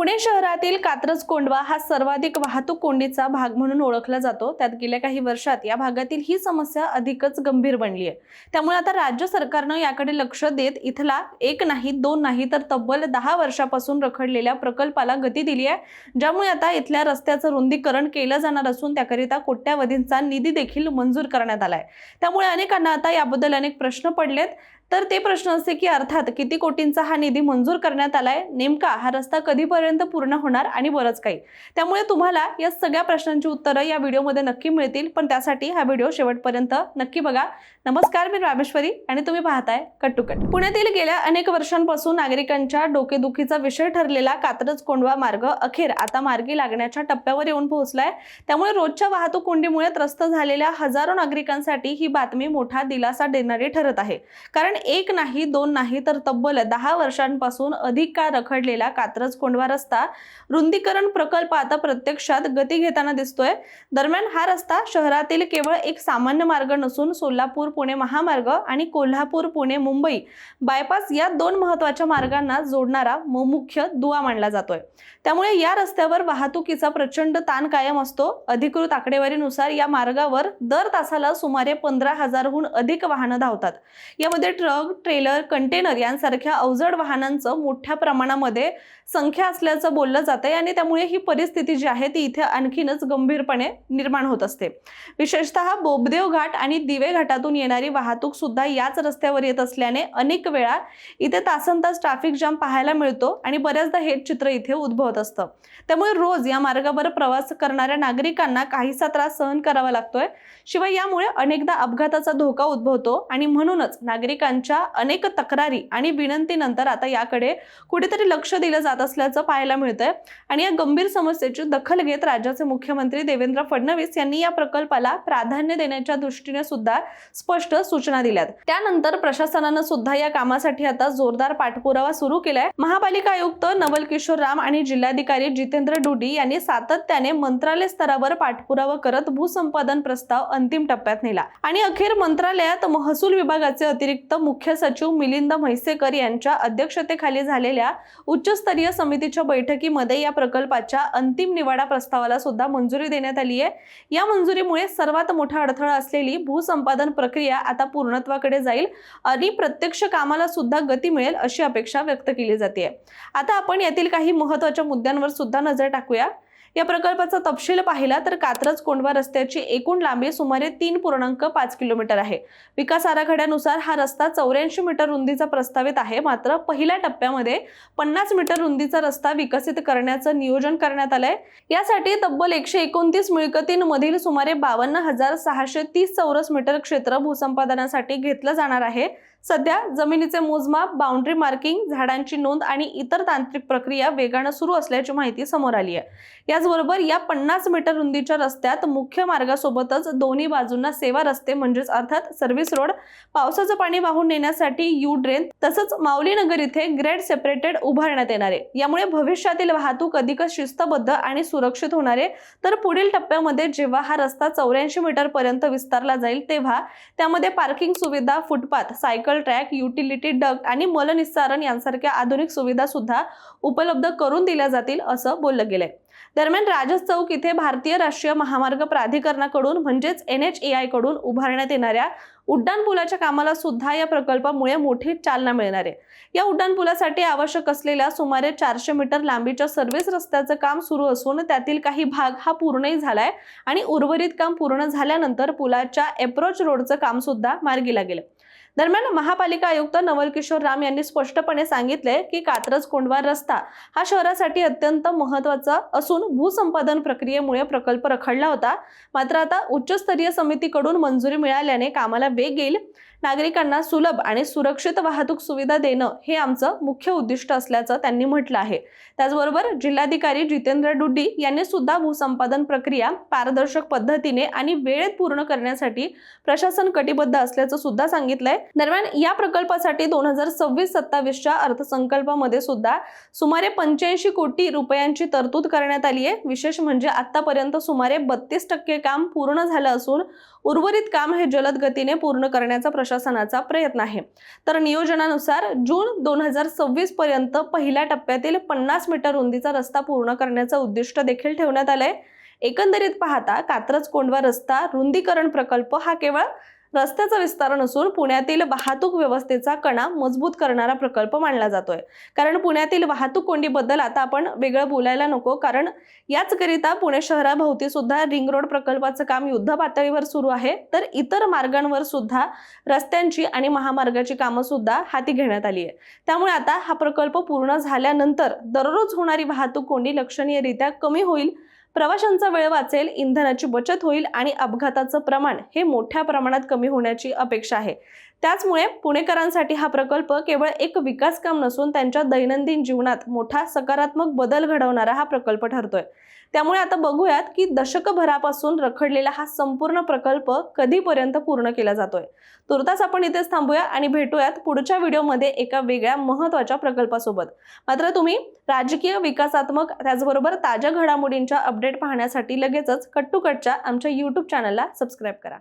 पुणे शहरातील कात्रज कोंढवा हा सर्वाधिक वाहतूक कोंडीचा भाग म्हणून ओळखला जातो। त्यात गेल्या काही वर्षात या भागातील ही समस्या अधिकच गंभीर बनली आहे। त्यामुळे आता राज्य सरकारने याकडे लक्ष देत इथला एक नाही दोन नाही तर तब्बल 10 वर्षापासून रखडलेल्या प्रकल्पाला गती दिली आहे, ज्यामुळे आता इथल्या रस्त्याचं रुंदीकरण केलं जाणार असून त्याकरिता कोट्यावधींचा निधी देखील मंजूर करण्यात आलाय। त्यामुळे अनेकांना आता याबद्दल अनेक प्रश्न पडलेत। तर ते प्रश्न असे की अर्थात किती कोटींचा हा निधी मंजूर करण्यात आलाय, नेमका हा रस्ता कधीपर्यंत पूर्ण होणार आणि बरंच काही। त्यामुळे तुम्हाला या सगळ्या प्रश्नांची उत्तरं या व्हिडिओमध्ये नक्की मिळतील, पण त्यासाठी हा व्हिडिओ शेवटपर्यंत नक्की बघा। नमस्कार, मी रामेश्वरी आणि तुम्ही पाहताय कट टू कट। पुण्यातील गेल्या अनेक वर्षांपासून नागरिकांच्या डोकेदुखीचा विषय ठरलेला कात्रज कोंढवा मार्ग अखेर आता मार्गी लागण्याच्या टप्प्यावर येऊन पोहोचलाय। त्यामुळे रोजच्या वाहतूक कोंडीमुळे त्रस्त झालेल्या हजारो नागरिकांसाठी ही बातमी मोठा दिलासा देणारी ठरत आहे। कारण एक नाही दोन नाही तर तब्बल 10 वर्षांपासून अधिक काळ रखडलेला कात्रज कोंढवा रस्ता रुंदीकरण प्रकल्प आता प्रत्यक्षात गती घेताना दिसतोय। दरम्यान हा रस्ता शहरातील केवळ एक सामान्य मार्ग नसून सोलापूर पुणे महामार्ग आणि कोल्हापूर पुणे मुंबई बायपास या दोन महत्त्वाच्या मार्गांना जोडणारा मुख्य दुवा मानला जातोय। त्यामुळे या रस्त्यावर वाहतुकीचा प्रचंड ताण कायम असतो। अधिकृत आकडेवारीनुसार या मार्गावर दर तासाला सुमारे 15,000 हून अधिक वाहनं धावतात। यामध्ये ट्रक, ट्रेलर, कंटेनर यांसारख्या अवजड वाहनांचं मोठ्या प्रमाणामध्ये संख्या असल्याचं बोललं जातंय आणि त्यामुळे ही परिस्थिती जी आहे ती इथे आणखीनच गंभीरपणे निर्माण होत असते। विशेषतः बोबदेव घाट आणि दिवे घाटातून येणारी वाहतूक सुद्धा याच रस्त्यावर येत असल्याने अनेक वेळा इथे तासनतास ट्रॅफिक जाम पाहायला मिळतो आणि बऱ्याचदा हेच चित्र इथे उद्भवत असतं। त्यामुळे रोज या मार्गावर प्रवास करणाऱ्या नागरिकांना काहीसा त्रास सहन करावा लागतोय। शिवाय यामुळे अनेकदा अपघाताचा धोका उद्भवतो आणि म्हणूनच नागरिकांच्या अनेक तक्रारी आणि विनंतीनंतर आता याकडे कुठेतरी लक्ष दिलं जात असल्याचं पाहायला मिळतंय। आणि या गंभीर समस्येची दखल घेत राज्याचे मुख्यमंत्री देवेंद्र फडणवीस यांनी या प्रकल्पाला प्राधान्य देण्याच्या दृष्टीने सुद्धा स्पष्ट सूचना दिल्यात। त्यानंतर प्रशासनाने सुद्धा या कामासाठी आता जोरदार पाठपुरावा सुरू केलाय। महापालिका आयुक्त नवल किशोर राम आणि जिल्हाधिकारी जितेंद्र डुडी यांनी सातत्याने मंत्रालय स्तरावर पाठपुरावा करत भूसंपादन प्रस्ताव अंतिम टप्प्यात नेला आणि अखेर मंत्रालयात महसूल विभागाचे अतिरिक्त मुख्य सचिव मिलिंद म्हैसेकर यांच्या अध्यक्षतेखाली झालेल्या उच्चस्तरीय समितीच्या बैठकीमध्ये या प्रकल्पाच्या अंतिम निवाडा प्रस्तावाला सुद्धा मंजुरी देण्यात आली आहे। या मंजुरीमुळे सर्वात मोठा अडथळा असलेली भूसंपादन प्रक्रिया आता पूर्णत्वाकडे जाईल आणि प्रत्यक्ष कामाला सुद्धा गती मिळेल अशी अपेक्षा व्यक्त केली जाते। आता आपण यातील काही महत्त्वाच्या मुद्द्यांवर सुद्धा नजर टाकूया। या प्रकल्पाचा तपशील पाहिला तर कात्रज कोंढवा रस्त्याची एकूण लांबी सुमारे 3.5 किलोमीटर आहे। विकास आराखड्यानुसार हा रस्ता 84 मीटर रुंदीचा प्रस्तावित आहे। मात्र पहिल्या टप्प्यामध्ये 50 मीटर रुंदीचा रस्ता विकसित करण्याचं नियोजन करण्यात आलंय। यासाठी तब्बल 129 मिळकतींमधील सुमारे 52,630 चौरस मीटर क्षेत्र भूसंपादनासाठी घेतलं जाणार आहे। सध्या जमिनीचे मोजमाप, बाउंड्री मार्किंग, झाडांची नोंद आणि इतर तांत्रिक प्रक्रिया वेगाने सुरू असल्याची माहिती समोर आली आहे। याचबरोबर या 50 मीटर रुंदीच्या रस्त्यात मुख्य मार्गासोबतच दोन्ही बाजूंना सेवा रस्ते म्हणजेच अर्थात सर्व्हिस रोड, पावसाचं पाणी वाहून नेण्यासाठी यू ड्रेन तसंच माऊलीनगर इथे ग्रेड सेपरेटेड उभारण्यात येणार आहे। यामुळे भविष्यातील वाहतूक अधिकच शिस्तबद्ध आणि सुरक्षित होणार आहे। तर पुढील टप्प्यामध्ये जेव्हा हा रस्ता 84 मीटर पर्यंत विस्तारला जाईल तेव्हा त्यामध्ये पार्किंग सुविधा, footpath, cycle track, utility duct आणि मलनिस्सारण यांसारख्या आधुनिक सुविधा सुद्धा उपलब्ध करून दिल्या जातील असं बोललं गेलंय। दरम्यान राजस चौक इथे भारतीय राष्ट्रीय महामार्ग प्राधिकरणाकडून म्हणजेच NHAI कडून उभारण्यात येणाऱ्या उड्डाणपुलाच्या कामाला सुद्धा या प्रकल्पामुळे मोठी चालना मिळणार आहे। या उड्डाणपुलासाठी आवश्यक असलेल्या सुमारे 400 मीटर लांबीच्या सर्व्हिस रस्त्याचं काम सुरू असून त्यातील काही भाग हा पूर्णही झालाय आणि उर्वरित काम पूर्ण झाल्यानंतर पुलाच्या अप्रोच रोडचं काम सुद्धा मार्गी लागेल। दरम्यान महापालिका आयुक्त नवल किशोर राम यांनी स्पष्टपणे सांगितले की कात्रज कोंढवा रस्ता हा शहरासाठी अत्यंत महत्त्वाचा असून भूसंपादन प्रक्रियेमुळे प्रकल्प रखडला होता। मात्र आता उच्चस्तरीय समितीकडून मंजुरी मिळाल्याने कामाला वेग येईल। नागरिकांना सुलभ आणि सुरक्षित वाहतूक सुविधा देणं हे आमचं मुख्य उद्दिष्ट असल्याचं त्यांनी म्हटलं आहे। त्याचबरोबर जिल्हाधिकारी जितेंद्र डुडी यांनी सुद्धा भूसंपादन प्रक्रिया पारदर्शक पद्धतीने आणि वेळेत पूर्ण करण्यासाठी प्रशासन कटिबद्ध असल्याचं सुद्धा सांगितलंय। दरम्यान या प्रकल्पासाठी 2026-27च्या अर्थसंकल्पामध्ये सुद्धा सुमारे 85 कोटी रुपयांची तरतूद करण्यात आली आहे। विशेष म्हणजे आतापर्यंत सुमारे 32% काम पूर्ण झालं असून उर्वरित काम हे जलद गतीने पूर्ण करण्याचा प्रशासनाचा प्रयत्न आहे। तर नियोजनानुसार जून 2026 पर्यंत पहिल्या टप्प्यातील 50 मीटर रुंदीचा रस्ता पूर्ण करण्याचं उद्दिष्ट देखील ठेवण्यात आलंय। एकंदरीत पाहता कात्रज कोंढवा रस्ता रुंदीकरण प्रकल्प हा केवळ रस्त्याचा विस्तार नसून पुण्यातील वाहतूक व्यवस्थेचा कणा मजबूत करणारा प्रकल्प मानला जातोय। कारण पुण्यातील वाहतूक कोंडीबद्दल आता आपण वेगळं बोलायला नको, कारण याचकरिता पुणे शहराभोवती सुद्धा रिंग रोड प्रकल्पाचं काम युद्ध पातळीवर सुरू आहे। तर इतर मार्गांवर सुद्धा रस्त्यांची आणि महामार्गाची कामं सुद्धा हाती घेण्यात आली आहे। त्यामुळे आता हा प्रकल्प पूर्ण झाल्यानंतर दररोज होणारी वाहतूक कोंडी लक्षणीयरित्या कमी होईल, प्रवाशांचा वेळ वाचेल, इंधनाची बचत होईल आणि अपघाताचं प्रमाण हे मोठ्या प्रमाणात कमी होण्याची अपेक्षा आहे। त्याचमुळे पुणेकरांसाठी हा प्रकल्प केवळ एक विकास काम नसून त्यांच्या दैनंदिन जीवनात मोठा सकारात्मक बदल घडवणारा हा प्रकल्प ठरतोय। त्यामुळे आता बघूयात की दशकभरापासून रखडलेला हा संपूर्ण प्रकल्प कधीपर्यंत पूर्ण केला जातोय। तुर्तास आपण इथेच थांबूया आणि भेटूयात पुढच्या व्हिडिओमध्ये एका वेगळ्या महत्त्वाच्या प्रकल्पासोबत। मात्र तुम्ही राजकीय, विकासात्मक त्याचबरोबर ताज्या घडामोडींच्या अपडेट पाहण्यासाठी लगेचच कट टू कटच्या आमच्या YouTube चॅनलला सबस्क्राईब करा।